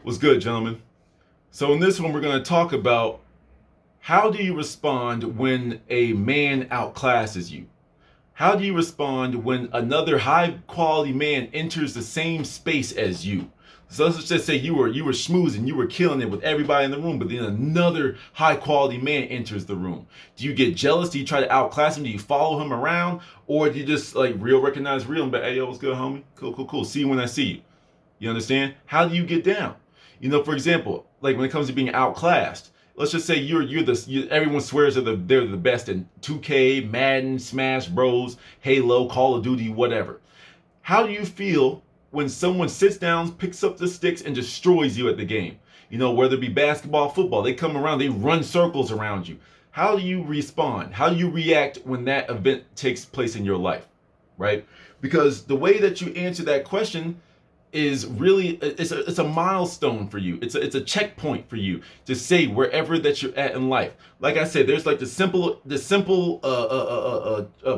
What's good, gentlemen? So in this one, we're going to talk about how do you respond when a man outclasses you? How do you respond when another high quality man enters the same space as you? So let's just say you were schmoozing, you were killing it with everybody in the room, but then another high quality man enters the room. Do you get jealous? Do you try to outclass him? Do you follow him around? Or do you just like recognize real and be, hey, yo, what's good, homie? Cool. See you when I see you. You understand? How do you get down? For example, like when it comes to being outclassed, let's just say everyone swears they're the best in 2K, Madden, Smash Bros, Halo, Call of Duty, whatever. How do you feel when someone sits down, picks up the sticks, and destroys you at the game? Whether it be basketball, football, they come around, they run circles around you. How do you respond? How do you react when that event takes place in your life, right? Because the way that you answer that question is really it's a milestone for you. It's a checkpoint for you to say wherever that you're at in life. Like I said, there's like the simple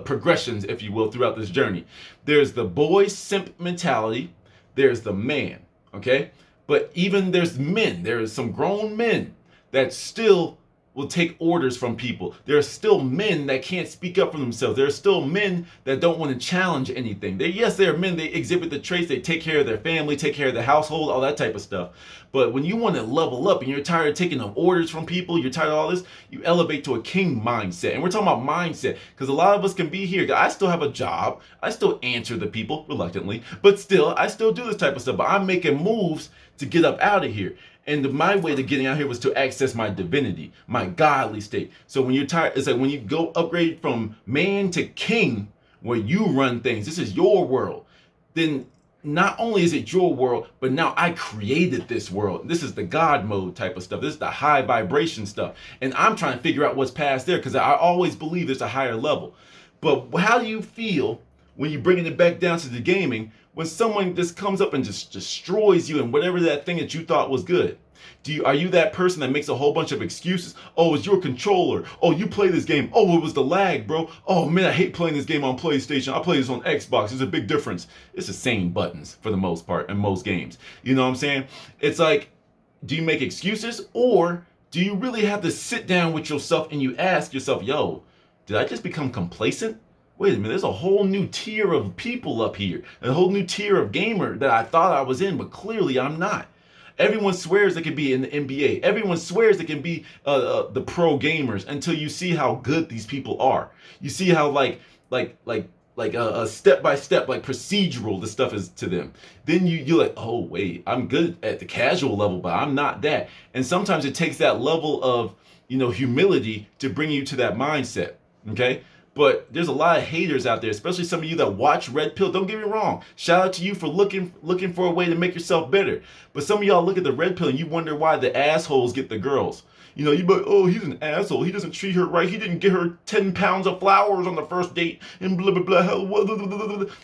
progressions, if you will, throughout this journey. There's the boy simp mentality. There's the man, okay? But even there's men. There's some grown men that still will take orders from people. There are still men that can't speak up for themselves. There are still men that don't want to challenge anything. They are men, they exhibit the traits, they take care of their family, take care of the household, all that type of stuff. But when you want to level up and you're tired of taking orders from people, you're tired of all this, you elevate to a king mindset. And we're talking about mindset because a lot of us can be here. I still have a job. I still answer the people reluctantly, but still, I still do this type of stuff. But I'm making moves to get up out of here. And my way to getting out here was to access my divinity, my godly state. So when you're tired, it's like when you go upgrade from man to king, where you run things, this is your world, then not only is it your world, but now I created this world. This is the God mode type of stuff. This is the high vibration stuff. And I'm trying to figure out what's past there because I always believe there's a higher level. But how do you feel when you're bringing it back down to the gaming, when someone just comes up and just destroys you and whatever that thing that you thought was good? Are you that person that makes a whole bunch of excuses? Oh, it's your controller. Oh, you play this game. Oh, it was the lag, bro. Oh man, I hate playing this game on PlayStation. I play this on Xbox. There's a big difference. It's the same buttons for the most part in most games. You know what I'm saying? It's like, do you make excuses or do you really have to sit down with yourself and you ask yourself, yo, did I just become complacent? Wait a minute, there's a whole new tier of people up here, a whole new tier of gamer that I thought I was in, but clearly I'm not. Everyone swears they can be in the NBA. Everyone swears they can be the pro gamers until you see how good these people are. You see how like a step by step, like procedural, the stuff is to them. Then you're like, oh wait, I'm good at the casual level, but I'm not that. And sometimes it takes that level of humility to bring you to that mindset. Okay. But there's a lot of haters out there, especially some of you that watch Red Pill. Don't get me wrong. Shout out to you for looking for a way to make yourself better. But some of y'all look at the Red Pill and you wonder why the assholes get the girls. You be like, oh, he's an asshole. He doesn't treat her right. He didn't get her 10 pounds of flowers on the first date and blah, blah, blah.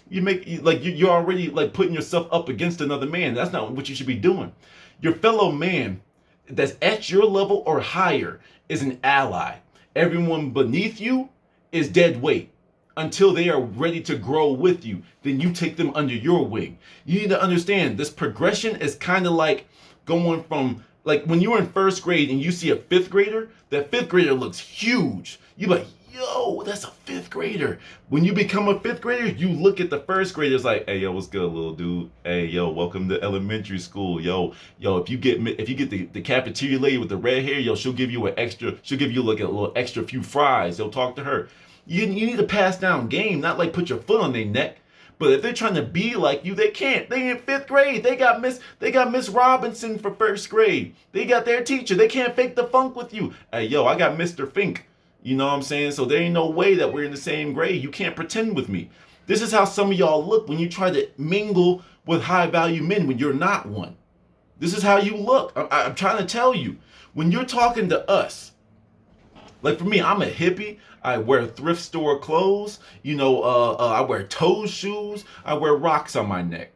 You're already like putting yourself up against another man. That's not what you should be doing. Your fellow man that's at your level or higher is an ally. Everyone beneath you is dead weight until they are ready to grow with you. Then you take them under your wing. You need to understand this progression is kind of like going from, like when you're in first grade and you see a fifth grader, that fifth grader looks huge. You're like, yo, that's a fifth grader. When you become a fifth grader, you look at the first graders like, hey, yo, what's good, little dude? Hey, yo, welcome to elementary school. Yo, if you get the cafeteria lady with the red hair, yo, she'll give you like a little extra few fries. You'll talk to her. You need to pass down game, not like put your foot on their neck. But if they're trying to be like you, they can't. They in fifth grade. They got Miss Robinson for first grade. They got their teacher. They can't fake the funk with you. Hey, yo, I got Mr. Fink. You know what I'm saying? So there ain't no way that we're in the same grade. You can't pretend with me. This is how some of y'all look when you try to mingle with high value men when you're not one. This is how you look. I'm trying to tell you. When you're talking to us, like for me, I'm a hippie. I wear thrift store clothes. I wear toe shoes. I wear rocks on my neck.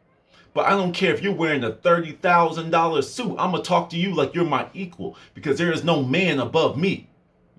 But I don't care if you're wearing a $30,000 suit. I'm going to talk to you like you're my equal because there is no man above me.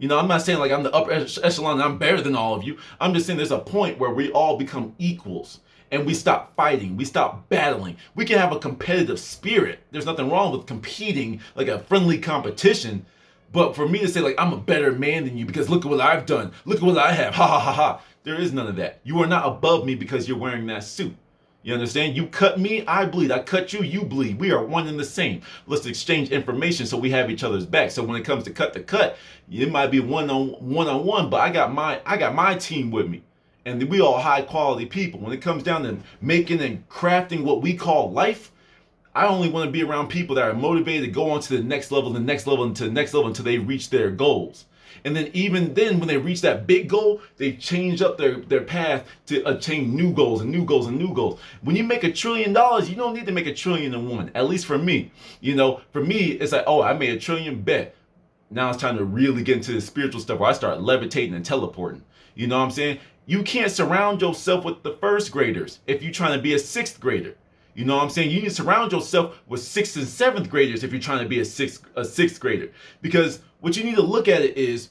I'm not saying like I'm the upper echelon and I'm better than all of you. I'm just saying there's a point where we all become equals. and we stop fighting, we stop battling. We can have a competitive spirit. There's nothing wrong with competing, like a friendly competition. But for me to say like, I'm a better man than you because look at what I've done, look at what I have, ha ha ha ha. There is none of that. You are not above me because you're wearing that suit. You understand? You cut me, I bleed. I cut you, you bleed. We are one and the same. Let's exchange information so we have each other's back. So when it comes to cut, it might be one on one, but I got my team with me. And we all high quality people. When it comes down to making and crafting what we call life, I only want to be around people that are motivated to go on to the next level, the next level, and to the next level until they reach their goals. And then even then, when they reach that big goal, they change up their path to attain new goals and new goals and new goals. When you make $1 trillion, you don't need to make $1 trillion in one. At least for me, for me, it's like, oh, I made $1 trillion, bet. Now it's time to really get into the spiritual stuff where I start levitating and teleporting. You know what I'm saying? You can't surround yourself with the first graders if you're trying to be a sixth grader. You know what I'm saying? You need to surround yourself with 6th and 7th graders if you're trying to be a sixth grader. Because what you need to look at it is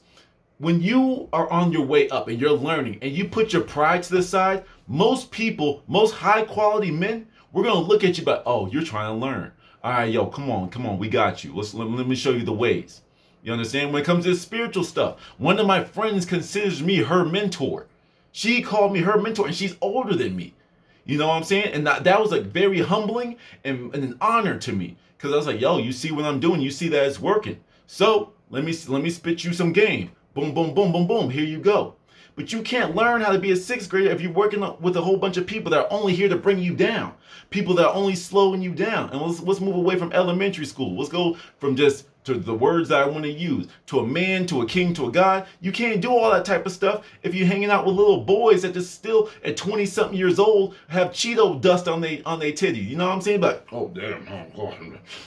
when you are on your way up and you're learning and you put your pride to the side, most people, most high quality men, we're going to look at you but, oh, you're trying to learn. All right, yo, come on, we got you. Let me show you the ways. You understand? When it comes to spiritual stuff, one of my friends considers me her mentor. She called me her mentor and she's older than me. You know what I'm saying? And that was like very humbling and an honor to me. Because I was like, yo, you see what I'm doing? You see that it's working. So let me spit you some game. Boom, boom, boom, boom, boom. Here you go. But you can't learn how to be a sixth grader if you're working with a whole bunch of people that are only here to bring you down. People that are only slowing you down. And let's move away from elementary school. Let's go from just to the words that I want to use, to a man, to a king, to a god. You can't do all that type of stuff if you're hanging out with little boys that just still at 20-something years old have Cheeto dust on they titties. You know what I'm saying? But oh damn, oh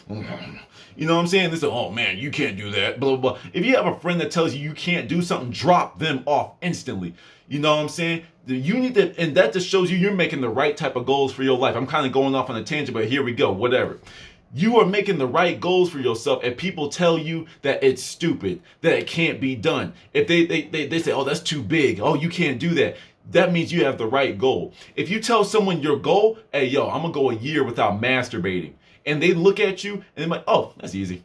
God. You know what I'm saying? They say, oh man, you can't do that, blah, blah, blah. If you have a friend that tells you can't do something, drop them off instantly. You know what I'm saying? You need to, and that just shows you're making the right type of goals for your life. I'm kind of going off on a tangent, but here we go, whatever. You are making the right goals for yourself if people tell you that it's stupid, that it can't be done. If they say, oh, that's too big. Oh, you can't do that. That means you have the right goal. If you tell someone your goal, hey, yo, I'm going to go a year without masturbating. And they look at you and they're like, oh, that's easy.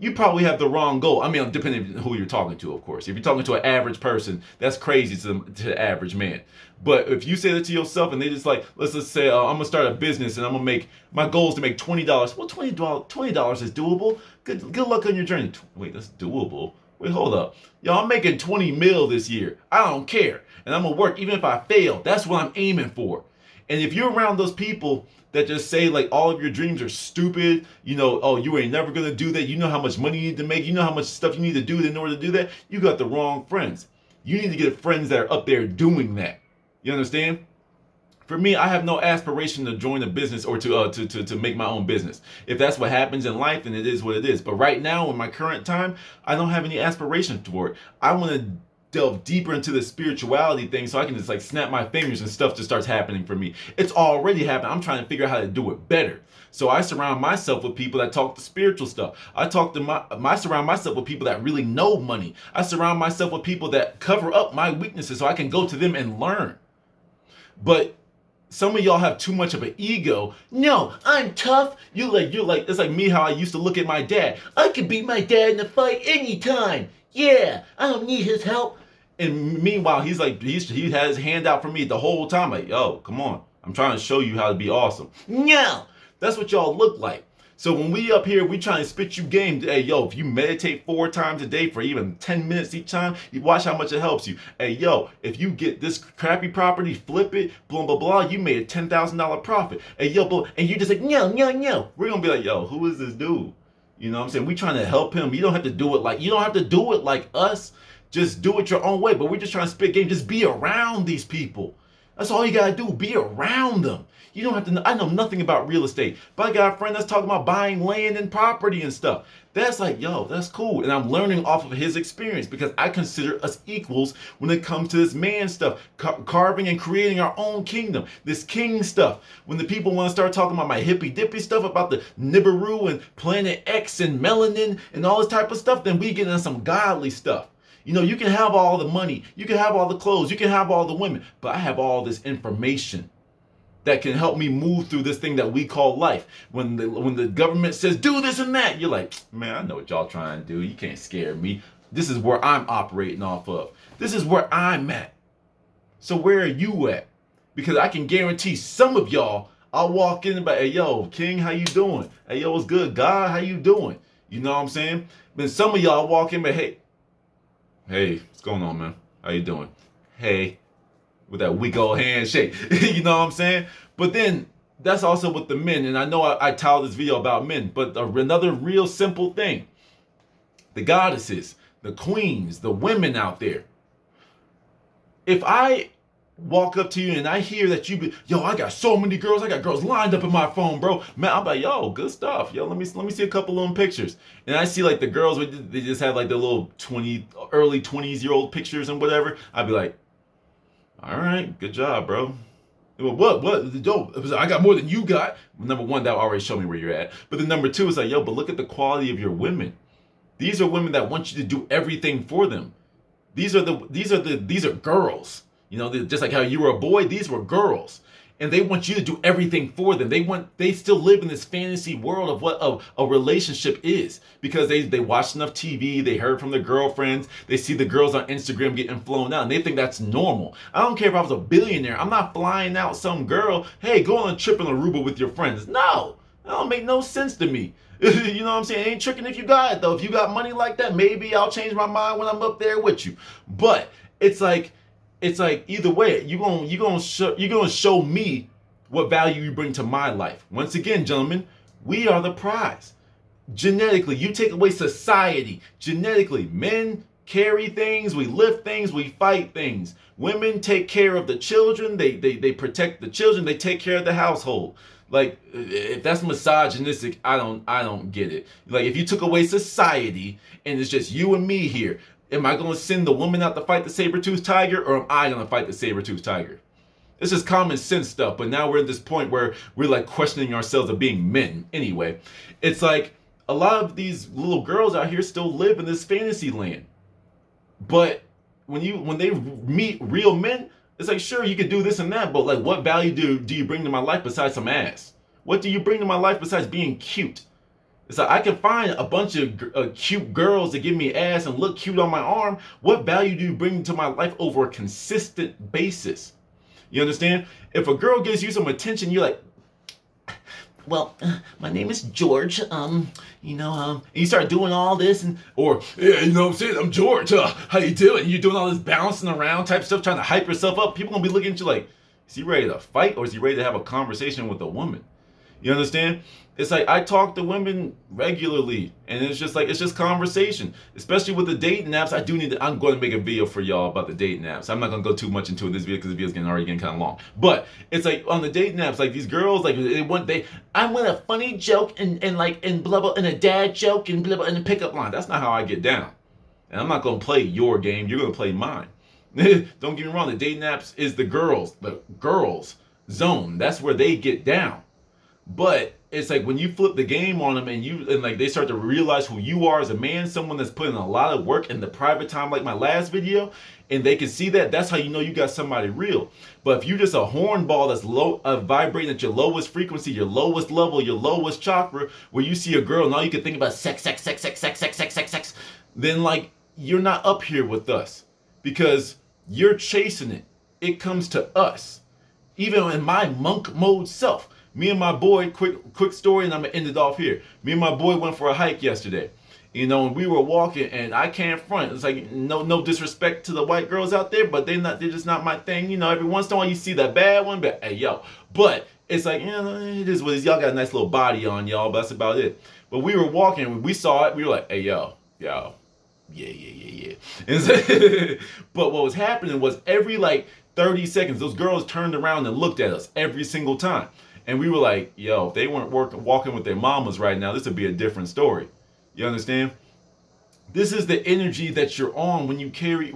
You probably have the wrong goal. I mean, depending on who you're talking to, of course. If you're talking to an average person, that's crazy to the average man. But if you say that to yourself and they just like, let's just say, I'm going to start a business and I'm going to make, my goal is to make $20. Well, $20 is doable. Good luck on your journey. Wait, that's doable? Wait, hold up. Yo, I'm making 20 mil this year. I don't care. And I'm going to work even if I fail. That's what I'm aiming for. And if you're around those people that just say like all of your dreams are stupid, oh, you ain't never gonna do that. You know how much money you need to make. You know how much stuff you need to do in order to do that. You got the wrong friends. You need to get friends that are up there doing that. You understand? For me, I have no aspiration to join a business or to make my own business. If that's what happens in life, then it is what it is. But right now, in my current time, I don't have any aspiration toward it. I want to delve deeper into the spirituality thing so I can just like snap my fingers and stuff just starts happening for me. It's already happened. I'm trying to figure out how to do it better. So I surround myself with people that talk the spiritual stuff. I surround myself with people that really know money. I surround myself with people that cover up my weaknesses so I can go to them and learn. But some of y'all have too much of an ego. No, I'm tough. You're like, it's like me how I used to look at my dad. I could beat my dad in a fight anytime. Yeah, I don't need his help. And meanwhile, he has his hand out for me the whole time. Like, yo, come on. I'm trying to show you how to be awesome. No, that's what y'all look like. So when we up here, we trying to spit you game. Hey, yo, if you meditate 4 times a day for even 10 minutes each time, you watch how much it helps you. Hey, yo, if you get this crappy property, flip it, blah, blah, blah, you made a $10,000 profit. Hey, yo, blah, and you just like, no. We're going to be like, yo, who is this dude? You know what I'm saying? We trying to help him. You don't have to do it like us. Just do it your own way. But we're just trying to spit game. Just be around these people. That's all you got to do. Be around them. You don't have to, I know nothing about real estate, but I got a friend that's talking about buying land and property and stuff. That's like, yo, that's cool. And I'm learning off of his experience because I consider us equals when it comes to this man stuff, carving and creating our own kingdom, this king stuff. When the people want to start talking about my hippy dippy stuff about the Nibiru and Planet X and melanin and all this type of stuff, then we get into some godly stuff. You can have all the money, you can have all the clothes, you can have all the women, but I have all this information. that can help me move through this thing that we call life. When the government says do this and that, you're like, man, I know what y'all trying to do. You can't scare me. This is where I'm operating off of. This is where I'm at. So where are you at? Because I can guarantee some of y'all, I'll walk in and be, hey, yo, King, how you doing? Hey, yo, what's good? God, how you doing? You know what I'm saying? Then some of y'all walk in, but hey, what's going on, man? How you doing? Hey, with that weak old handshake. You know what I'm saying? But then that's also with the men. And I know I titled this video about men, but another real simple thing. The goddesses, the queens, the women out there. If I walk up to you and I hear that you be, yo, I got so many girls, I got girls lined up in my phone, bro. Man, I'm like, yo, good stuff. Yo, let me see a couple of them pictures. And I see like the girls, they just have like the little early 20s-year-old pictures and whatever. I'd be like, all right, good job, bro. What? Yo, I got more than you got. Number one, that already showed me where you're at. But then number two is like, yo, but look at the quality of your women. These are women that want you to do everything for them. These are girls. You know, just like how you were a boy, these were girls. And they want you to do everything for them. They still live in this fantasy world of what a relationship is. Because they watch enough TV, they heard from their girlfriends, they see the girls on Instagram getting flown out, and they think that's normal. I don't care if I was a billionaire. I'm not flying out some girl, hey, go on a trip in Aruba with your friends. No, that don't make no sense to me. You know what I'm saying? It ain't tricking if you got it, though. If you got money like that, maybe I'll change my mind when I'm up there with you. But it's like either way, you're gonna show me what value you bring to my life. Once again, gentlemen, we are the prize. Genetically, you take away society. Genetically, men carry things, we lift things, we fight things. Women take care of the children, they protect the children, they take care of the household. Like, if that's misogynistic, I don't get it. Like, if you took away society and it's just you and me here, am I going to send the woman out to fight the saber-toothed tiger, or am I going to fight the saber-toothed tiger? It's just common sense stuff, but now we're at this point where we're like questioning ourselves of being men. Anyway, it's like a lot of these little girls out here still live in this fantasy land. But when they meet real men, it's like, sure, you could do this and that, but like, what value do you bring to my life besides some ass? What do you bring to my life besides being cute? It's like, I can find a bunch of cute girls that give me ass and look cute on my arm. What value do you bring to my life over a consistent basis? You understand? If a girl gives you some attention, you're like, well, my name is George, and you start doing all this, or, yeah, you know what I'm saying, I'm George, how you doing? You're doing all this bouncing around type stuff, trying to hype yourself up. People gonna be looking at you like, is he ready to fight, or is he ready to have a conversation with a woman? You understand? It's like, I talk to women regularly, and it's just conversation. Especially with the dating apps, I'm going to make a video for y'all about the dating apps. I'm not going to go too much into this video because the video's already getting kind of long. But it's like, on the dating apps, like, these girls, like, I want a funny joke and blah, blah, and a dad joke and blah, blah, and a pickup line. That's not how I get down. And I'm not going to play your game. You're going to play mine. Don't get me wrong. The dating apps is the girls zone. That's where they get down. But it's like when you flip the game on them and like they start to realize who you are as a man, someone that's putting a lot of work in the private time, like my last video, and they can see that's how you know you got somebody real. But if you're just a hornball that's low, vibrating at your lowest frequency, your lowest level, your lowest chakra, where you see a girl and all you can think about sex, then like you're not up here with us because you're chasing it. It comes to us. Even in my monk mode self. Me and my boy, quick story, and I'm gonna end it off here. Me and my boy went for a hike yesterday. You know, and we were walking, and I can't front. It's like no disrespect to the white girls out there, but they're just not my thing. You know, every once in a while you see that bad one, but hey yo. But it's like, it is what it is. Y'all got a nice little body on y'all, but that's about it. But we were walking, we saw it, we were like, hey yo. Yeah. But what was happening was every like 30 seconds, those girls turned around and looked at us every single time. And we were like, yo, if they weren't walking with their mamas right now, this would be a different story. You understand? This is the energy that you're on when you carry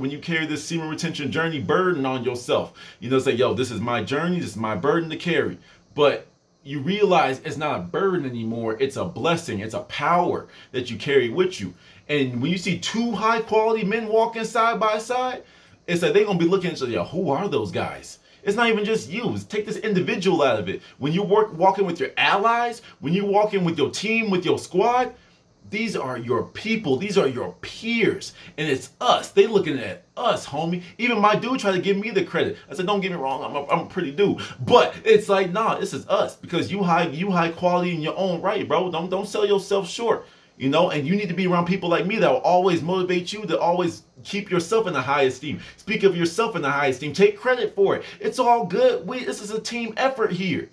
this semen retention journey burden on yourself. You know, say, yo, this is my journey, this is my burden to carry. But you realize it's not a burden anymore, it's a blessing, it's a power that you carry with you. And when you see two high quality men walking side by side, it's like they're gonna be looking at you, yo, who are those guys? It's not even just you. Take this individual out of it. When you walking with your allies, when you walking with your team, with your squad, these are your people. These are your peers. And it's us. They looking at us, homie. Even my dude tried to give me the credit. I said, don't get me wrong, I'm a pretty dude. But it's like, nah, this is us. Because you high quality in your own right, bro. Don't sell yourself short. You know, and you need to be around people like me that will always motivate you, to always keep yourself in the high esteem. Speak of yourself in the high esteem. Take credit for it. It's all good. This is a team effort here.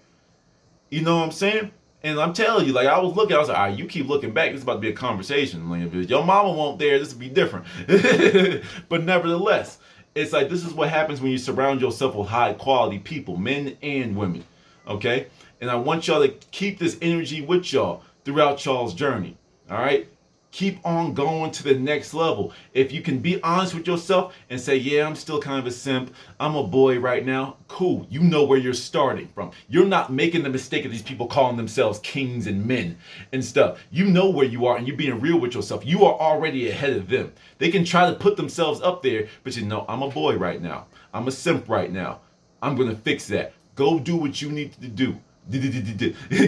You know what I'm saying? And I'm telling you, like, I was looking, I was like, all right, you keep looking back, this is about to be a conversation. Like, if your mama won't there, this would be different. But nevertheless, it's like, this is what happens when you surround yourself with high quality people, men and women, okay? And I want y'all to keep this energy with y'all throughout y'all's journey, all right? Keep on going to the next level. If you can be honest with yourself and say, yeah, I'm still kind of a simp, I'm a boy right now, cool. You know where you're starting from. You're not making the mistake of these people calling themselves kings and men and stuff. You know where you are and you're being real with yourself. You are already ahead of them. They can try to put themselves up there, but you know, I'm a boy right now. I'm a simp right now. I'm going to fix that. Go do what you need to do.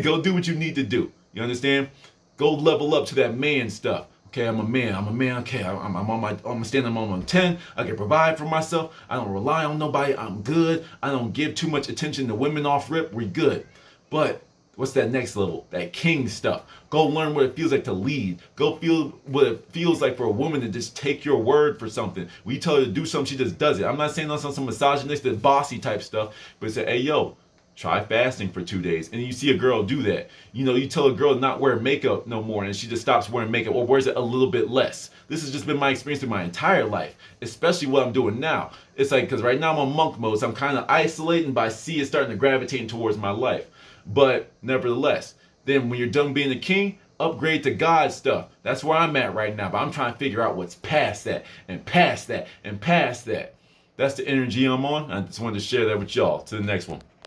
Go do what you need to do. You understand? Go level up to that man stuff. Okay, I'm a man. Okay, I'm standing on 10. I can provide for myself. I don't rely on nobody. I'm good. I don't give too much attention to women off rip. We're good. But what's that next level? That king stuff. Go learn what it feels like to lead. Go feel what it feels like for a woman to just take your word for something. When you tell her to do something, she just does it. I'm not saying that's on some misogynistic, bossy type stuff, but say, hey, yo, try fasting for 2 days. And you see a girl do that. You know, you tell a girl not wear makeup no more and she just stops wearing makeup or wears it a little bit less. This has just been my experience through my entire life, especially what I'm doing now. It's like, because right now I'm on monk mode, so I'm kind of isolating, but I see it starting to gravitate towards my life. But nevertheless, then when you're done being a king, upgrade to God stuff. That's where I'm at right now. But I'm trying to figure out what's past that and past that and past that. That's the energy I'm on. I just wanted to share that with y'all. To the next one.